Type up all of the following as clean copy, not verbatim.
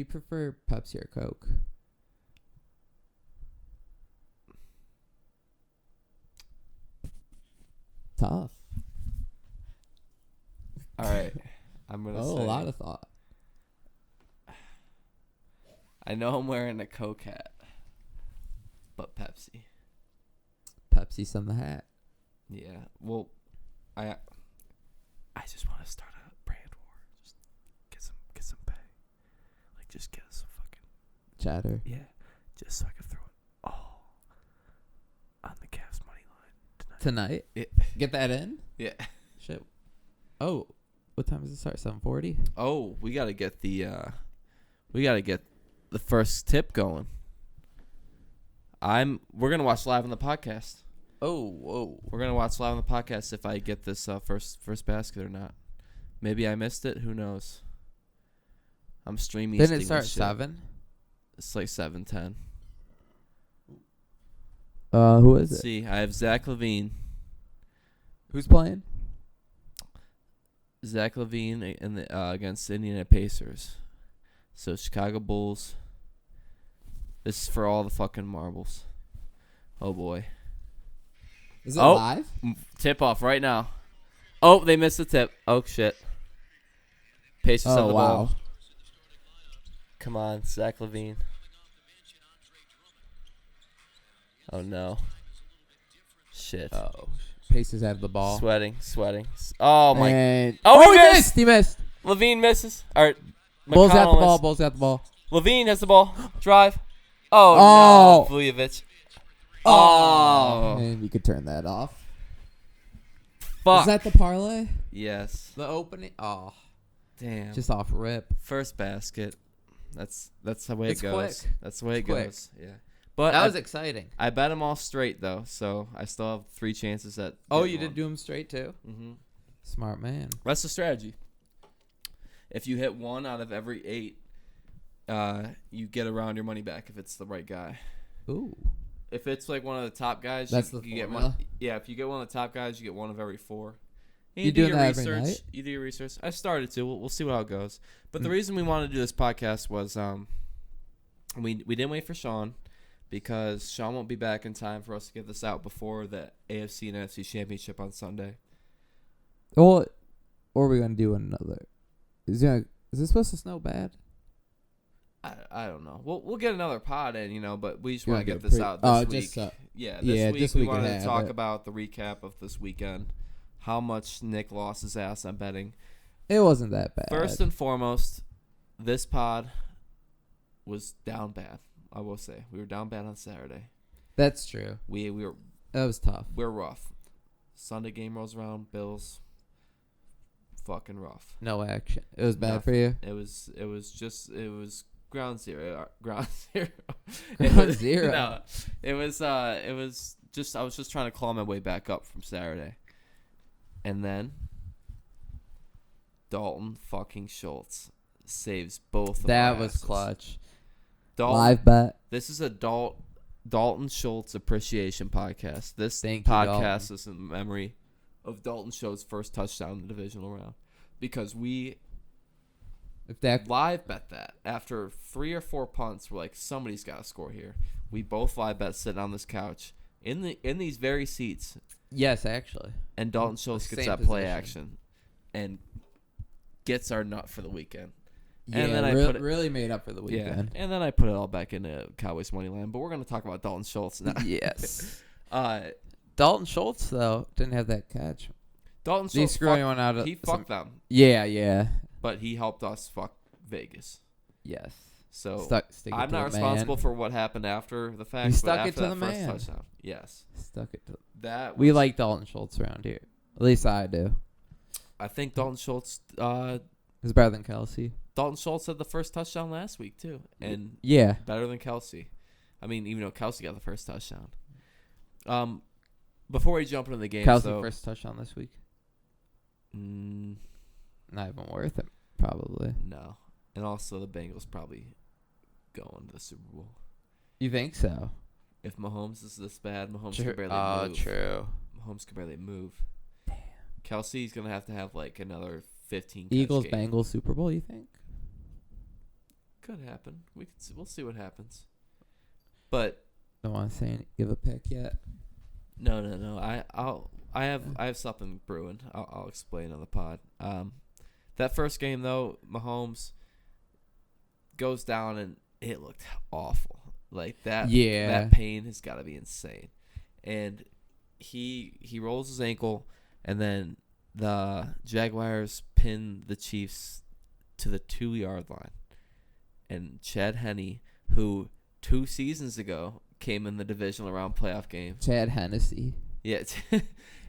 you prefer Pepsi or Coke? Tough. All right. I'm going to say. A lot of thought. I know I'm wearing a Coke hat, but Pepsi. Pepsi's on the hat. Yeah. Well, I just want to start a brand war. Just get some pay. Like, just get us some fucking Chatter. yeah. Just so I can throw it all on the Cavs money line Tonight? Get that in? Yeah. Shit. Oh, what time does it start? 7:40? Oh, we gotta get the first tip going. We're gonna watch live on the podcast. Oh, whoa. We're gonna watch live on the podcast if I get this first basket or not. Maybe I missed it. Who knows? I'm streaming. Didn't it start 7? It's like 7:10. Who is Let's see. I have Zach LaVine. Who's playing? Zach LaVine in the against the Indiana Pacers. So Chicago Bulls. This is for all the fucking marbles. Oh boy. Is it live? Tip off right now. Oh, they missed the tip. Oh shit. Pacers on the ball. Come on, Zach LaVine. Oh no. Shit. Oh. Pacers have the ball. Sweating. Oh my. And Oh, he missed. LaVine misses. All right. Bulls got the ball. LaVine has the ball. Drive. Oh. No. Vujovic. Oh. And you could turn that off. Fuck. Is that the parlay? Yes. The opening? Oh. Damn. Just off rip. First basket. That's the way It's it goes. quick. That's the way it Quick. goes. Yeah. But That was exciting. I bet them all straight though, so I still have 3 chances at. Oh, you did do them straight too? Mm-hmm. Smart man. That's the strategy. If you hit 1 out of every 8, you get around your money back if it's the right guy. Ooh. If it's like one of the top guys, That's you the get formula? one. Yeah, if you get one of the top guys, you get 1 of every 4. And You do doing your that every research. night? You do your research. I started to. We'll see how it goes. But the reason we wanted to do this podcast was we didn't wait for Sean because Sean won't be back in time for us to get this out before the AFC and NFC Championship on Sunday. Or are we going to do another? Is this supposed to snow bad? I don't know. We'll get another pod in, but we just You want to wanna get get this a out pre- this week. Yeah, this week this we week wanted and a to talk half. about the recap of this weekend, how much Nick lost his ass on betting. It wasn't that bad. First and foremost, this pod was down bad. I will say we were down bad on Saturday. That's true. We were That was tough. we're rough. Sunday game rolls around, Bills. Fucking rough. No action. It was bad Nothing. for you. It was ground zero. Ground zero. Ground zero. No, it was just I was just trying to claw my way back up from Saturday, and then Dalton fucking Shultz saves both of That our was asses. clutch. Dalton, Live bet. This is a Dalton Schultz appreciation podcast. This Thank you, podcast Dalton. is in memory of Dalton Schultz's first touchdown in the divisional round because we If that live bet that after 3 or 4 punts. We're like, somebody's got to score here. We both live bet sitting on this couch in these very seats, yes, actually. and Dalton Schultz The gets same that play position. action and gets our nut for the weekend. Yeah, And then I re- put it- really made up for the weekend. Yeah, and then I put it all back into Cowboys money line. But we're gonna talk about Dalton Schultz now. Yes. Dalton Schultz though didn't have that catch. Schultz Did he screw anyone out of? he fucked them, Yeah. but he helped us fuck Vegas. Yes. So Stick it I'm to not the responsible man. for what happened after the fact. You but stuck it after to that the first man. touchdown, yes, Stuck it to. that We was- like Dalton Schultz around here. At least I do. I think Dalton Schultz. He's better than Kelsey. Dalton Schultz had the first touchdown last week too, and Yeah. better than Kelsey. I mean, even though Kelsey got the first touchdown. Before we jump into the game, Kelsey though, first touchdown this week. mm, Not even worth it, probably. no, and also the Bengals probably going to the Super Bowl. You think so? If Mahomes is this bad, Mahomes can barely move. True. Mahomes can barely move. Damn. Kelsey's gonna have to have like another 15. Eagles catch game. Bengals Super Bowl. You think? Could happen. We'll see what happens. But Don't want to say give a pick yet. no. I have something brewing. I'll explain on the pod. That first game though, Mahomes goes down and it looked awful. Like that. Yeah. That pain has got to be insane. And he rolls his ankle, and then the Jaguars pin the Chiefs to the 2-yard line. And Chad Henne, who 2 seasons ago came in the divisional round playoff game. Chad Hennessy. Yeah.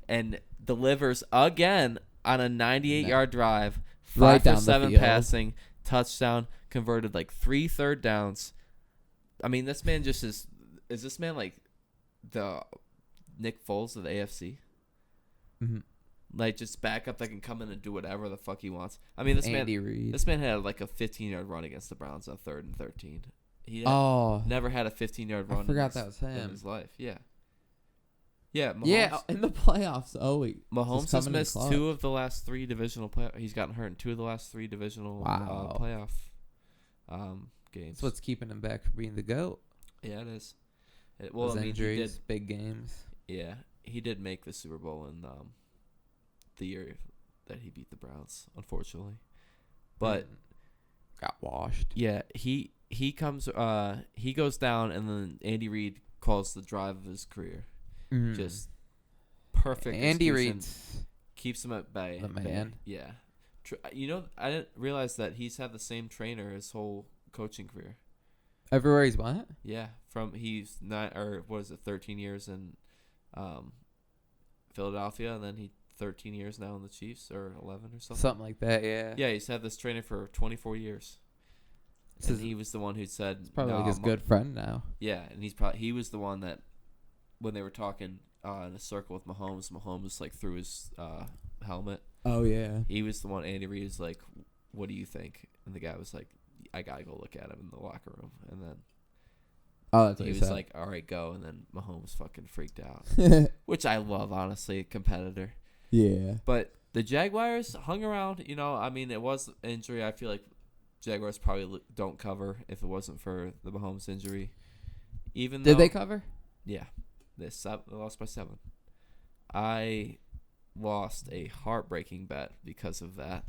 And delivers again on a 98-yard drive, 5 for 7 passing, touchdown, converted like 3 third downs. I mean, this man just is this man like the Nick Foles of the AFC? Mm-hmm. Like, just backup that can come in and do whatever the fuck he wants. I mean, this man had like a 15-yard run against the Browns on 3rd and 13. He never had a 15-yard run. I forgot that was him in his life. Yeah. Yeah, Mahomes, yeah, in the playoffs. Mahomes has missed 2 of the last 3 divisional playoffs. He's gotten hurt in 2 of the last 3 divisional playoff games. That's what's keeping him back from being the GOAT. Yeah, it is. His injuries, big games. Yeah, he did make the Super Bowl in the year that he beat the Browns, unfortunately. But got washed. Yeah, he goes down, and then Andy Reid calls the drive of his career. Just perfect. Andy Reid keeps him at bay. The man. Yeah. I didn't realize that he's had the same trainer his whole coaching career. Everywhere he's went? Yeah. He's 13 years in Philadelphia, and then he 13 years now in the Chiefs, or 11 or something. Something like that, yeah. Yeah, he's had this trainer for 24 years. And he was the one who said... It's probably like his good friend now. Yeah, and he was the one that, when they were talking in a circle with Mahomes like threw his helmet. Oh, yeah. He was the one, Andy Reid was like, what do you think? And the guy was like, I got to go look at him in the locker room. And then he was like, all right, go. And then Mahomes fucking freaked out, which I love, honestly, a competitor. Yeah. But the Jaguars hung around. I mean, it was injury. I feel like Jaguars probably don't cover if it wasn't for the Mahomes injury. Did they cover? Yeah. They lost by 7. I lost a heartbreaking bet because of that.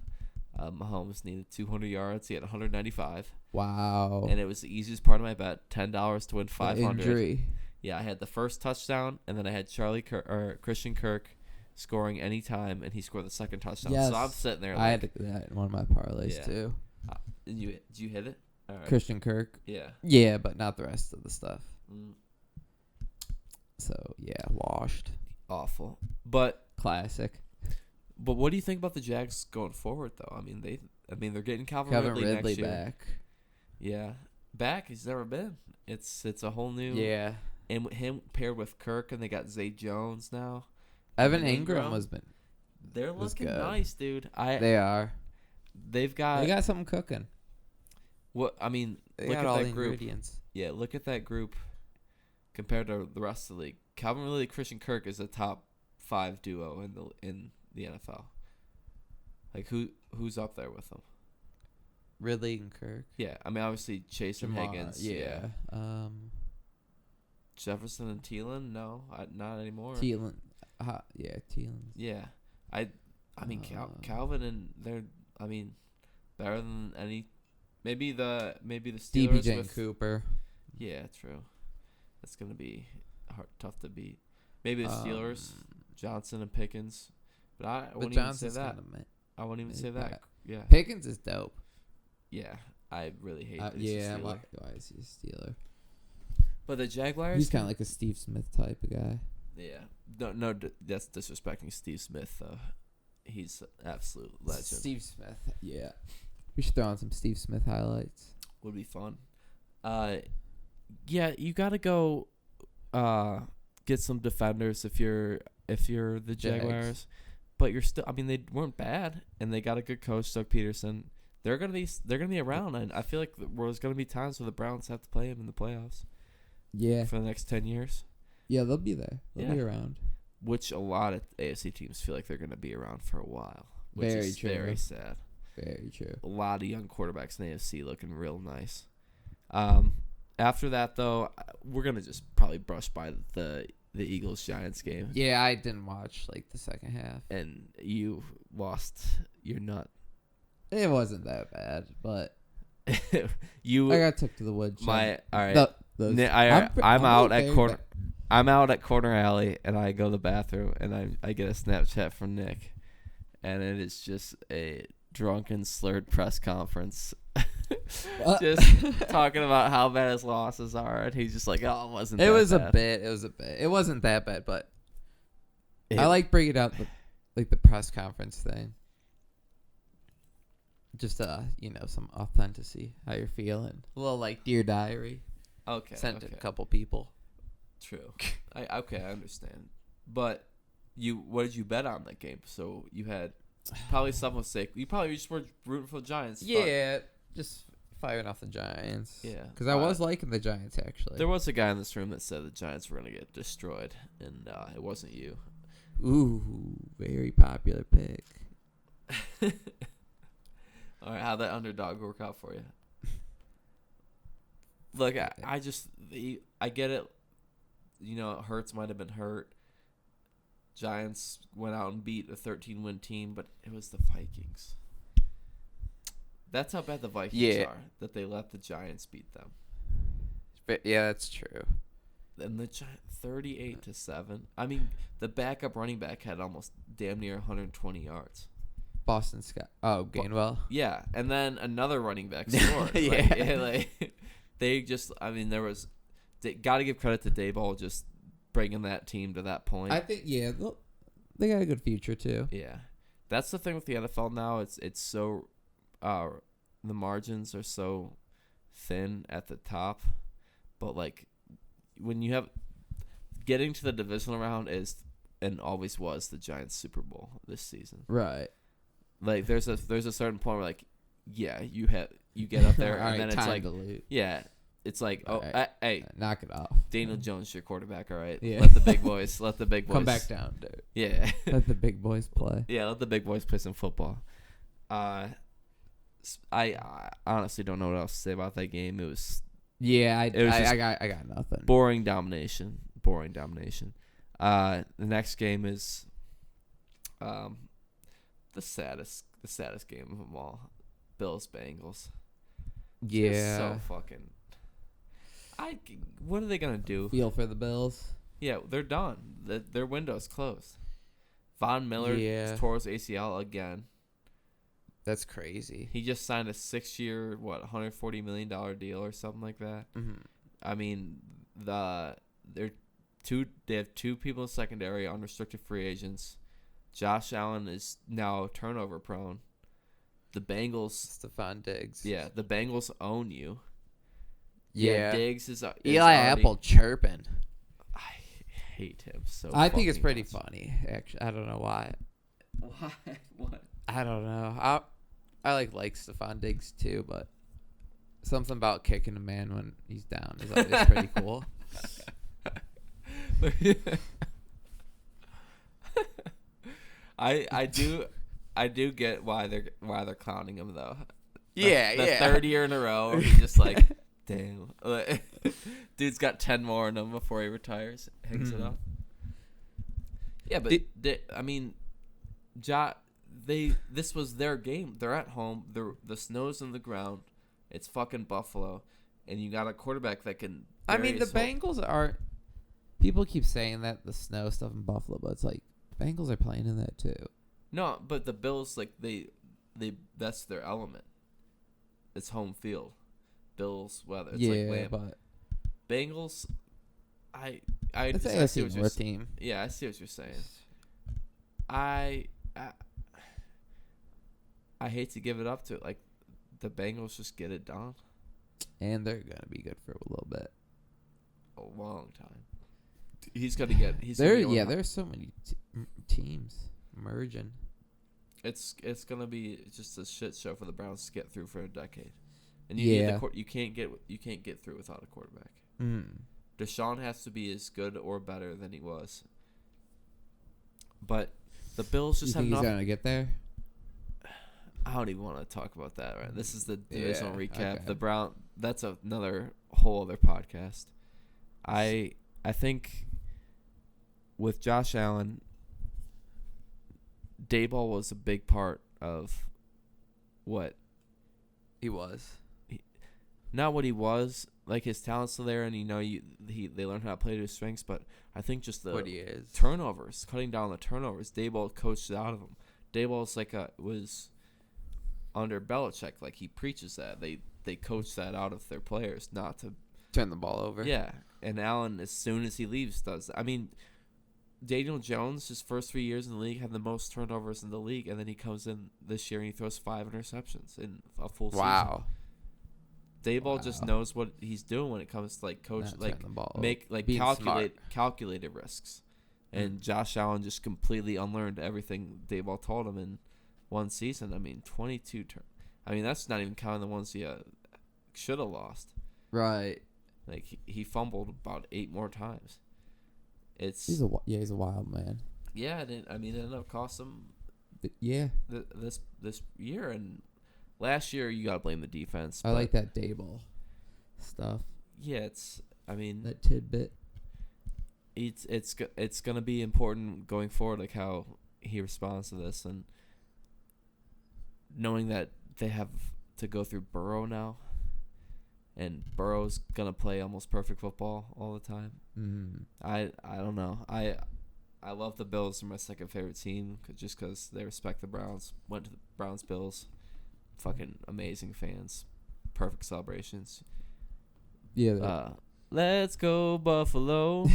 Mahomes needed 200 yards. He had 195. Wow. And it was the easiest part of my bet. $10 to win 500. Injury. Yeah, I had the first touchdown, and then I had Christian Kirk scoring any time, and he scored the second touchdown. Yes. So I'm sitting there. I had that in one of my parlays too. Did you hit it? All right. Christian Kirk. Yeah. Yeah, but not the rest of the stuff. Mm. So yeah, washed. Awful, but classic. But what do you think about the Jags going forward, though? I mean, they're getting Calvin Ridley next year. Back. Yeah, back. He's never been. It's a whole new. Yeah. And him paired with Kirk, and they got Zay Jones now. Evan Ingram They're looking nice, dude. They are. They got something cooking. What I mean, look at all the ingredients. Yeah, look at that group compared to the rest of the league. Calvin Ridley, Christian Kirk is a top 5 duo in the NFL. Like who's up there with them? Ridley and Kirk. Yeah, I mean obviously Chase and Higgins. Yeah. Jefferson and Thielen? No, not anymore. Thielen. Thielen. Yeah, I mean Calvin and they're better than any. Maybe the Steelers DPJ with Cooper. Yeah, true. That's gonna be tough to beat. Maybe the Steelers, Johnson and Pickens, but I wouldn't even say that. I wouldn't even say that. Yeah, Pickens is dope. Yeah, I really hate. Why is he a Steeler? But the Jaguars, he's kind of like a Steve Smith type of guy. Yeah, no, that's disrespecting Steve Smith though. He's an absolute legend. Steve Smith, yeah. We should throw on some Steve Smith highlights. Would be fun. Yeah, you gotta go get some defenders if you're the Jaguars. But you're still they weren't bad and they got a good coach, Doug Peterson. They're gonna be around, and I feel like there's gonna be times where the Browns have to play them in the playoffs. Yeah. For the next 10 years. Yeah, they'll be there. They'll be around. Which a lot of AFC teams feel like they're gonna be around for a while. Which very is true. Very sad. Very true. A lot of young quarterbacks in the AFC looking real nice. After that, though, we're going to just probably brush by the Eagles-Giants game. Yeah, I didn't watch, like, the second half. And you lost your nut. It wasn't that bad, but I I got took to the woodshed. All right. I'm out at corner alley, and I go to the bathroom, and I get a Snapchat from Nick, and it is just a drunken, slurred press conference. Just talking about how bad his losses are, and he's just like, "Oh, it wasn't." It was a bit. It wasn't that bad, but I like bringing out the press conference thing. Just some authenticity, how you're feeling, a little like Dear Diary. Okay. Sent to a couple people. True. I understand. But what did you bet on that game? So you had probably someone's sake. You probably just were rooting for the Giants. Yeah, just firing off the Giants. Yeah. Because I was liking the Giants, actually. There was a guy in this room that said the Giants were going to get destroyed, and it wasn't you. Ooh, very popular pick. All right, how'd that underdog work out for you? Look, I get it. Hurts might have been hurt. Giants went out and beat a 13-win team, but it was the Vikings. That's how bad the Vikings are, that they let the Giants beat them. But yeah, that's true. And the Giants, 38-7. I mean, the backup running back had almost damn near 120 yards. Boston Scott. Oh, Gainwell. Yeah, and then another running back scored. They just. I mean, there was. Got to give credit to Daboll just bringing that team to that point. I think they got a good future too. Yeah, that's the thing with the NFL now. It's so, the margins are so thin at the top, but like when you have getting to the divisional round is and always was the Giants' Super Bowl this season. Right. Like there's a certain point where like, yeah, you get up there and then it's like, it's like, hey, knock it off. Daniel Jones, your quarterback, all right. Yeah. Let the big boys come back down, dude. Yeah. Let the big boys play. Yeah, let the big boys play some football. I honestly don't know what else to say about that game. It was. Yeah, I got nothing. Boring domination. The next game is, the saddest game of them all. Bills Bengals. Yeah. Just so fucking. What are they gonna do? Feel for the Bills. Yeah, they're done. Their window's closed. Von Miller tore his ACL again. That's crazy. He just signed a 6-year, $140 million deal or something like that. Mm-hmm. I mean, they have two people in secondary, unrestricted free agents. Josh Allen is now turnover prone. The Bengals. Stephon Diggs. Yeah, the Bengals own you. Yeah. Diggs is Eli Apple chirping. I hate him so. I think it's pretty funny. Actually, I don't know why. Why? What? I don't know. I like Stephon Diggs too, but something about kicking a man when he's down is always pretty cool. I do get why they're clowning him though. The third year in a row, he's just like, damn. Dude's got 10 more in him before he retires. Hangs it up. Yeah, but this was their game. They're at home. The snow's on the ground. It's fucking Buffalo, and you got a quarterback that can. I mean, the Bengals are. People keep saying that the snow stuff in Buffalo, but it's like Bengals are playing in that too. No, but the Bills they that's their element. It's home field. Bills weather. It's but Bengals. I see what you're team. Yeah, I see what you're saying. I hate to give it up to it. Like the Bengals just get it done, and they're gonna be good for a little bit, a long time. He's gonna get. There's so many teams merging. It's gonna be just a shit show for the Browns to get through for a decade, and you can't get through without a quarterback. Deshaun has to be as good or better than he was. But the Bills just have he's nothing. gonna get there. I don't even want to talk about that. Right, this is the divisional recap. Okay. The Brown. That's another whole other podcast. I think with Josh Allen, Dayball was a big part of what He was. Not what he was. Like his talent's still there, and they learned how to play to his strengths. But I think just What he is. turnovers, cutting down the turnovers. Dayball coached it out of him. Dayball's was under Belichick. Like he preaches that they coach that out of their players, not to Turn the ball over. Yeah, and Allen, as soon as he leaves, does. I mean, Daniel Jones, his first 3 years in the league, had the most turnovers in the league, and then he comes in this year and he throws 5 interceptions in a full season. Wow. Dayball just knows what he's doing when it comes to coach, the ball make calculated risks, and Josh Allen just completely unlearned everything Dayball told him in one season. I mean, 22 I mean, that's not even counting the ones he should have lost. Right. Like he fumbled about 8 more times. He's a wild man. Yeah, it ended up costing him. Yeah. This year, and last year you gotta blame the defense. I like that Dayball stuff. Yeah, that tidbit. It's gonna be important going forward, like how he responds to this, and knowing that they have to go through Burrow now. And Burrow's gonna play almost perfect football all the time. I don't know. I love the Bills. They're my second favorite team just because they respect the Browns. Went to the Browns Bills. Fucking amazing fans. Perfect celebrations. Yeah. Let's go Buffalo.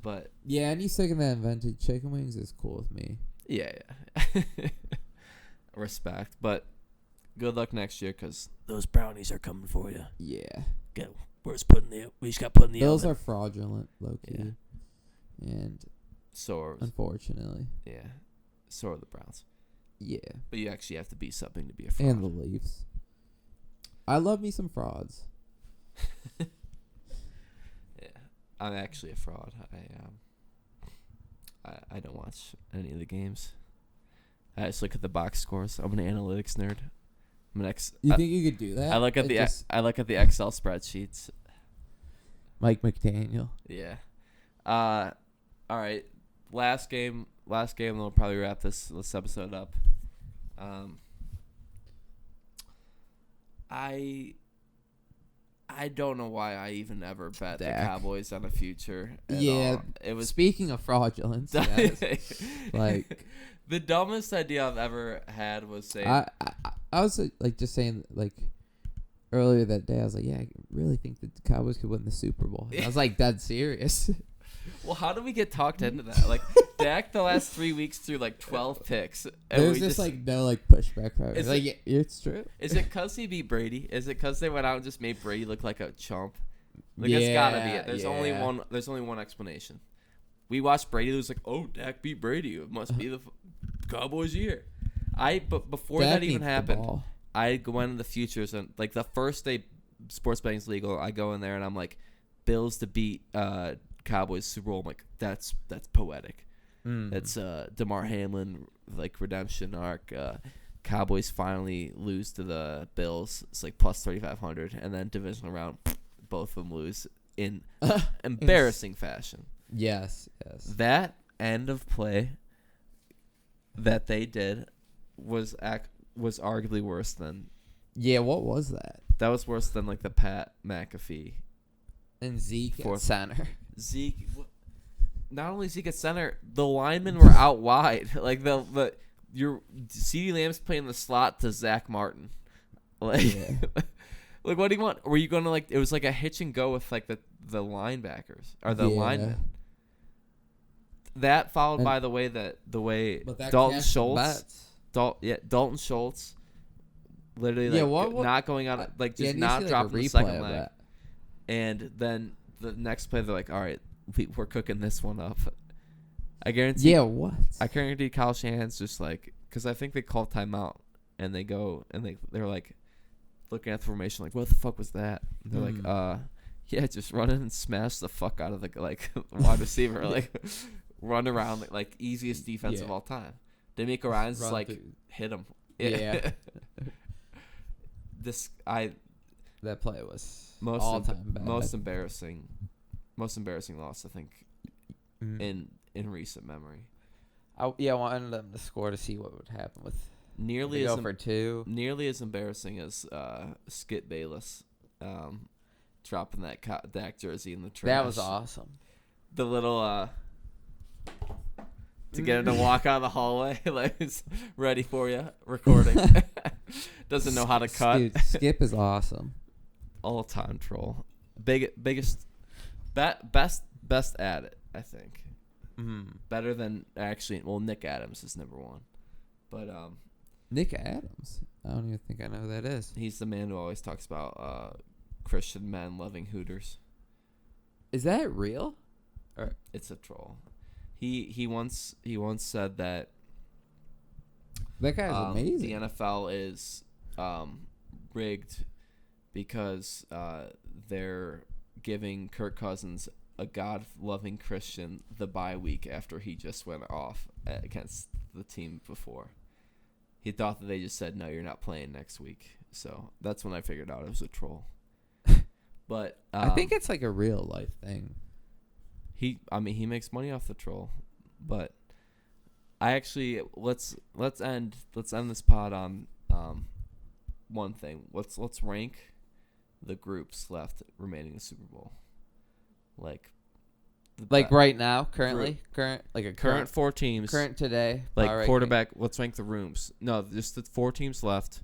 But yeah, any second that invented chicken wings is cool with me. Yeah. Respect, but. Good luck next year, because those brownies are coming for you. Yeah. We just got to put in the Bills oven. are fraudulent, low-key. Yeah. And unfortunately. Yeah. So are the Browns. Yeah. But you actually have to be something to be a fraud. And the Leafs. I love me some frauds. Yeah. I'm actually a fraud. I don't watch any of the games. I just look at the box scores. I'm an analytics nerd. You think you could do that? I look at the Excel spreadsheets. Mike McDaniel. Yeah. All right. Last game. Then we'll probably wrap this episode up. I don't know why I even ever bet the Cowboys on a future. It was. Speaking of fraudulence, yes, the dumbest idea I've ever had was saying. I was just saying earlier that day. I was like, yeah, I really think that the Cowboys could win the Super Bowl. And I was like, dead serious. Well, how do we get talked into that? Dak the last 3 weeks threw 12 picks. There's just no pushback from it. Yeah, it's true. Is it because he beat Brady? Is it because they went out and just made Brady look like a chump? That's gotta be it. There's only one. There's only one explanation. We watched Brady lose. Oh, Dak beat Brady. It must be the Cowboys' year. But before Dak that even happened, I go into the futures and the first day sports betting's legal, I go in there and I'm like, Bills to beat Cowboys Super Bowl. I'm like, that's poetic. That's DeMar Hamlin redemption arc. Cowboys finally lose to the Bills. It's plus 3,500, and then divisional round, both of them lose in embarrassing fashion. Yes. That end of play that they did was arguably worse than. Yeah, what was that? That was worse than the Pat McAfee. And Zeke at center. Zeke, not only Zeke at center, the linemen were out wide. Your CeeDee Lamb's playing the slot to Zach Martin. What do you want? Were you gonna it was a hitch and go with the linebackers or the linemen? That followed by the way Dalton Schultz. Dalton Schultz. Literally, not going out, just not dropping the second leg. And then the next play, they're all right, we're cooking this one up. I guarantee. Yeah, what? I guarantee Kyle Shanahan's just because I think they call timeout and they go and they're looking at the formation what the fuck was that? And they're yeah, just run in and smash the fuck out of the wide receiver, run around easiest defense of all time. D'Amico Ryan's hit him. Yeah. That play was all time bad. Most embarrassing loss, I think, in recent memory. I wanted them to score to see what would happen with nearly for two. Nearly as embarrassing as Skip Bayless dropping that Dak jersey in the trash. That was awesome. The little to get him to walk out of the hallway, like he's ready for you, recording. Doesn't know how to cut. Dude, Skip is awesome. All-time troll. Biggest, best at it, I think. Better than actually. Well, Nick Adams is number one, but Nick Adams. I don't even think I know who that is. He's the man who always talks about Christian men loving Hooters. Is that real? Or it's a troll. He once said that guy's amazing. The NFL is rigged because they're giving Kirk Cousins, a God-loving Christian, the bye week after he just went off against the team before. He thought that they just said, no, you're not playing next week. So that's when I figured out it was a troll. But I think it's like a real life thing. He makes money off the troll. But I actually let's end this pod on one thing. Let's rank the groups left remaining in the Super Bowl. Right now, currently, current four teams, current today, like quarterback. Let's rank the rooms. No, just the four teams left.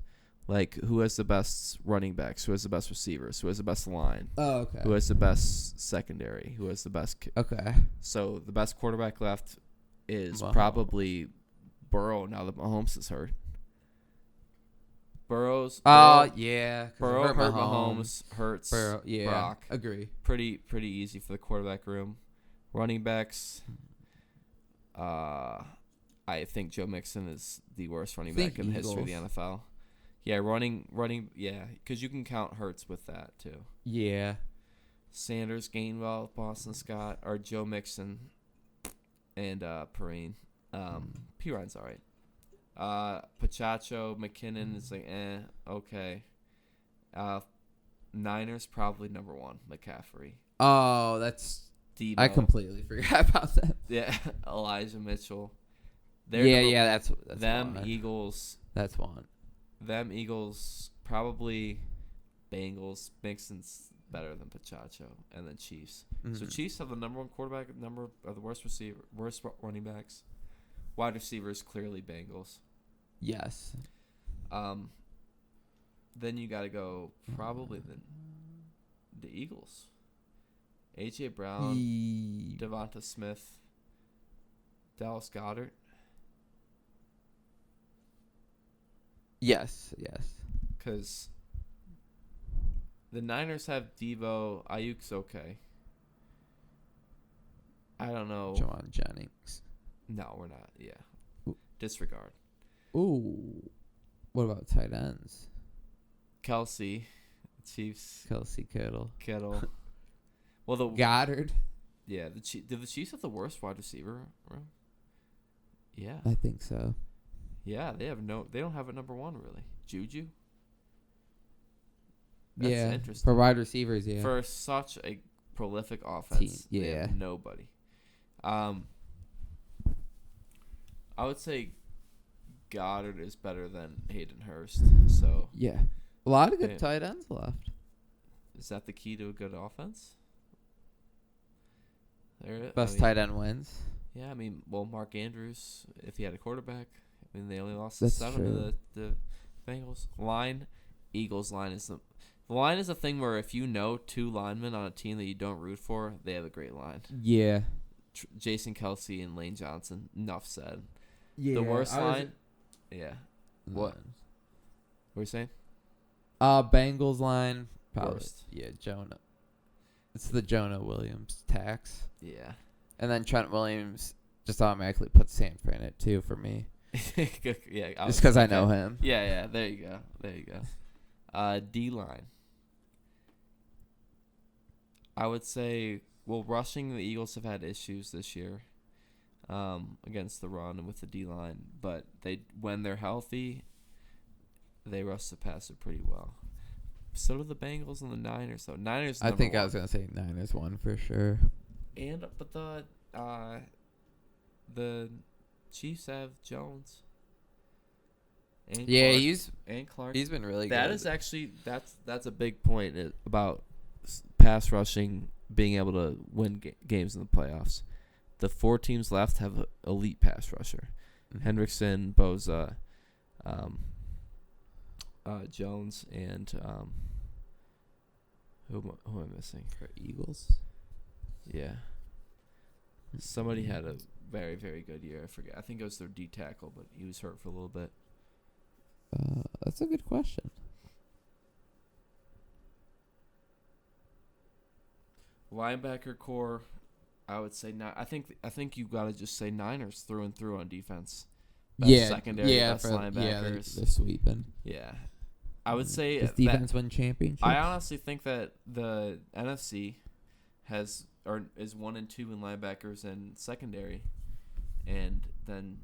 Like, who has the best running backs? Who has the best receivers? Who has the best line? Oh, okay. Who has the best secondary? Who has the best? Okay. So the best quarterback left is Mahomes. Probably Burrow. Now that Mahomes is hurt. Yeah. Burrow hurt Mahomes. Hurts. Burrow, yeah. Brock. Agree. Pretty easy for the quarterback room. Running backs. I think Joe Mixon is the worst running back in the history of the NFL. Yeah, running. Yeah, because you can count Hurts with that too. Yeah. Sanders, Gainwell, Boston Scott, or Joe Mixon, and Perrine. Perine's all right. Pachacho, McKinnon is like, okay. Niners probably number one, McCaffrey. Oh, that's Debo. I completely forgot about that. Yeah, Elijah Mitchell. That's them one. Eagles. That's one. Them Eagles, probably Bengals. Mixon's better than Pachacho, and then Chiefs. Mm-hmm. So Chiefs have the number one quarterback, number of the worst running backs. Wide receivers, clearly Bengals. Yes. Then you got to go probably the Eagles. A.J. Brown, Devonta Smith, Dallas Goedert. Yes. Because the Niners have Devo. Ayuk's okay. I don't know. Jawan Jennings. No, we're not. Yeah. Ooh. Disregard. Ooh. What about tight ends? Kelsey. Chiefs. Kittle. Well, Goddard. Yeah. Did the Chiefs have the worst wide receiver room? Yeah. I think so. Yeah, they don't have a number one really. Juju. That's interesting. For wide receivers, yeah. For such a prolific offense, yeah. They have nobody. I would say Goddard is better than Hayden Hurst. So yeah, a lot of good tight ends left. Is that the key to a good offense? Best tight end wins. Yeah, Mark Andrews, if he had a quarterback. They only lost That's 7 true. to the Bengals. Eagles line is the line is a thing where if you know two linemen on a team that you don't root for, they have a great line. Yeah. Jason Kelsey and Lane Johnson. Enough said. Yeah. The worst line. Yeah. What? What are you saying? Bengals line. Probably. Worst. Yeah, Jonah. It's the Jonah Williams tax. Yeah. And then Trent Williams just automatically puts San Fran at 2 for me. Yeah. Just because I know him. Yeah. There you go. D line. I would say, rushing, the Eagles have had issues this year against the run and with the D line, but when they're healthy, they rush the passer pretty well. So do the Bengals and the Niners. So Niners. I think one. I was gonna say Niners won for sure. But the Chiefs have Jones. And Yeah, Clark. he's been really good. That is actually that's a big point about pass rushing being able to win games in the playoffs. The 4 teams left have an elite pass rusher: Hendrickson, Boza, Jones, and who am I missing? For Eagles. Yeah, somebody had a very, very good year. I forget. I think it was their D tackle, but he was hurt for a little bit. That's a good question. Linebacker core, I would say not. I think you gotta just say Niners through and through on defense. Best secondary, best linebackers. They're sweeping. Yeah, I would say Does defense win championships? I honestly think that the NFC is 1 and 2 in linebackers and secondary, and then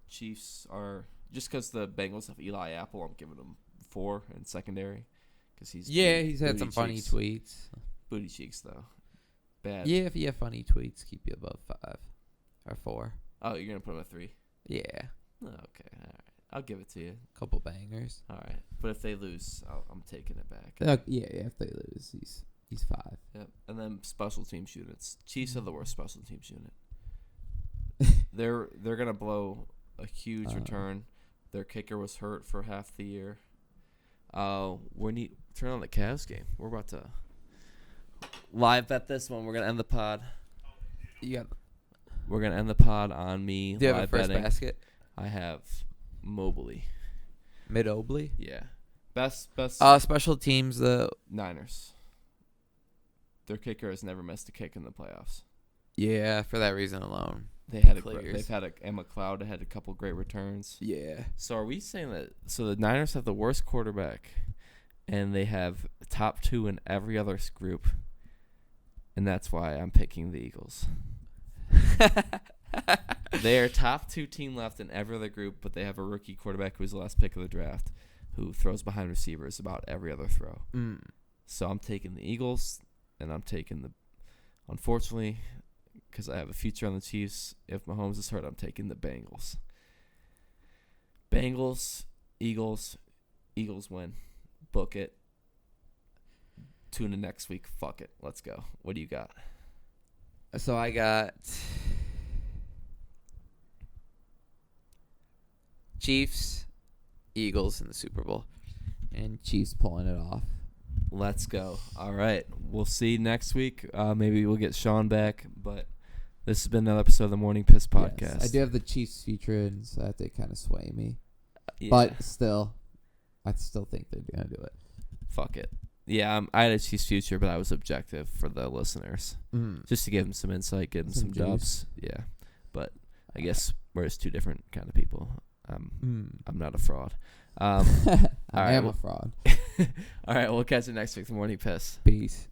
Chiefs are just because the Bengals have Eli Apple. I'm giving them 4 in secondary because he's had some funny tweets. Booty cheeks though, bad. Yeah, if you have funny tweets, keep you above 5 or 4. Oh, you're gonna put him at 3. Yeah, Oh, okay, all right. I'll give it to you. couple bangers. All right, but if they lose, I'm taking it back. Yeah, if they lose, he's 5. Yep, and then special teams units. Chiefs are the worst special teams unit. They're gonna blow a huge return. Their kicker was hurt for half the year. Turn on the Cavs game. We're about to live bet this one. We're gonna end the pod. We're gonna end the pod on me. Do you have a live first betting. basket? I have Mobley. Mid-Obley? Yeah, best. Special teams, the Niners. Their kicker has never missed a kick in the playoffs. Yeah, for that reason alone. They've had Emma Cloud had a couple great returns. Yeah. So are we saying that? So the Niners have the worst quarterback, and they have top 2 in every other group, and that's why I'm picking the Eagles. They are top 2 team left in every other group, but they have a rookie quarterback who was the last pick of the draft, who throws behind receivers about every other throw. So I'm taking the Eagles, and I'm taking unfortunately, because I have a future on the Chiefs, if Mahomes is hurt, I'm taking the Bengals. Bengals, Eagles win. Book it. Tune in next week. Fuck it. Let's go. What do you got? So I got Chiefs, Eagles in the Super Bowl, and Chiefs pulling it off. Let's go. All right. We'll see next week. Maybe we'll get Sean back, but this has been another episode of the Morning Piss Podcast. Yes, I do have the Chiefs future, and so that they kind of sway me. Yeah. But still, I still think they're going to do it. Fuck it. Yeah, I had a Chiefs future, but I was objective for the listeners. Just to give them some insight, give them some dubs. Yeah. But I guess we're just 2 different kind of people. I'm not a fraud. I am a fraud. All right, we'll catch you next week. The Morning Piss. Peace.